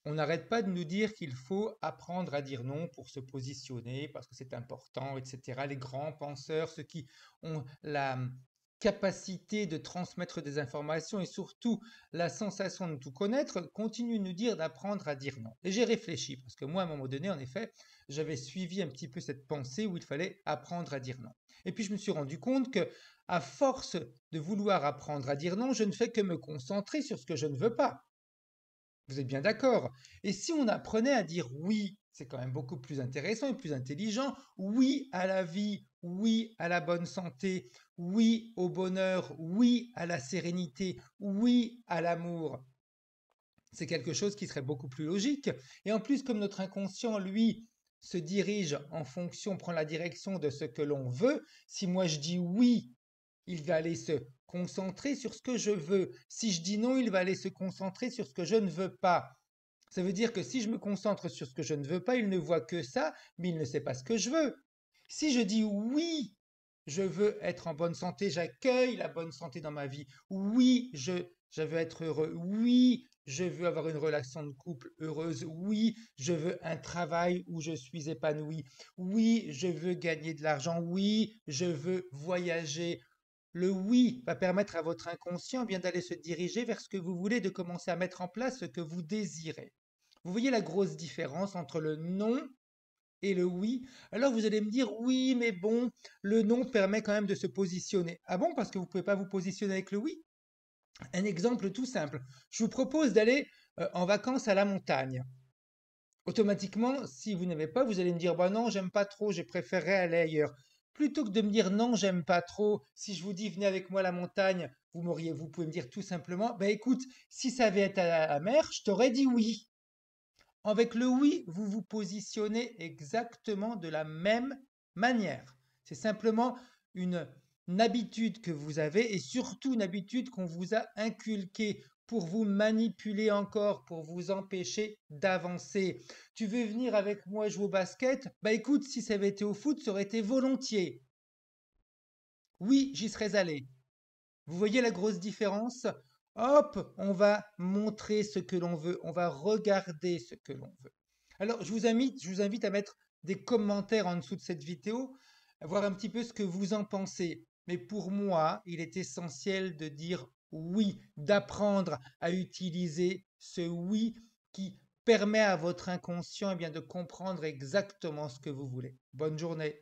On n'arrête pas de nous dire qu'il faut apprendre à dire non pour se positionner, parce que c'est important, etc. Les grands penseurs, ceux qui ont la capacité de transmettre des informations et surtout la sensation de tout connaître, continuent de nous dire d'apprendre à dire non. Et j'ai réfléchi, parce que moi, à un moment donné, en effet, j'avais suivi un petit peu cette pensée où il fallait apprendre à dire non. Et puis je me suis rendu compte que, à force de vouloir apprendre à dire non, je ne fais que me concentrer sur ce que je ne veux pas. Vous êtes bien d'accord? Et si on apprenait à dire oui, c'est quand même beaucoup plus intéressant et plus intelligent. Oui à la vie, oui à la bonne santé, oui au bonheur, oui à la sérénité, oui à l'amour. C'est quelque chose qui serait beaucoup plus logique. Et en plus, comme notre inconscient, lui, se dirige en fonction, prend la direction de ce que l'on veut, si moi je dis oui, il va aller se concentrer sur ce que je veux. Si je dis non, il va aller se concentrer sur ce que je ne veux pas. Ça veut dire que si je me concentre sur ce que je ne veux pas, il ne voit que ça, mais il ne sait pas ce que je veux. Si je dis oui, je veux être en bonne santé, j'accueille la bonne santé dans ma vie. Oui, je veux être heureux. Oui, je veux avoir une relation de couple heureuse. Oui, je veux un travail où je suis épanoui. Oui, je veux gagner de l'argent. Oui, je veux voyager. Le oui va permettre à votre inconscient bien d'aller se diriger vers ce que vous voulez, de commencer à mettre en place ce que vous désirez. Vous voyez la grosse différence entre le non et le oui. Alors vous allez me dire oui, mais bon, le non permet quand même de se positionner. Ah bon, parce que vous ne pouvez pas vous positionner avec le oui? Un exemple tout simple. Je vous propose d'aller en vacances à la montagne. Automatiquement, si vous n'aimez pas, vous allez me dire bah non, j'aime pas trop, je préférerais aller ailleurs. Plutôt que de me dire non, j'aime pas trop, si je vous dis venez avec moi à la montagne, vous pouvez me dire tout simplement bah écoute, si ça avait été à la mer, je t'aurais dit oui. Avec le oui, vous vous positionnez exactement de la même manière. C'est simplement une, une habitude que vous avez et surtout une habitude qu'on vous a inculquée pour vous manipuler encore, pour vous empêcher d'avancer. Tu veux venir avec moi jouer au basket? Bah écoute, si ça avait été au foot, ça aurait été volontiers. Oui, j'y serais allé. Vous voyez la grosse différence? Hop, on va montrer ce que l'on veut, on va regarder ce que l'on veut. Alors, je vous invite à mettre des commentaires en dessous de cette vidéo, à voir un petit peu ce que vous en pensez. Mais pour moi, il est essentiel de dire oui, d'apprendre à utiliser ce oui qui permet à votre inconscient eh bien, de comprendre exactement ce que vous voulez. Bonne journée.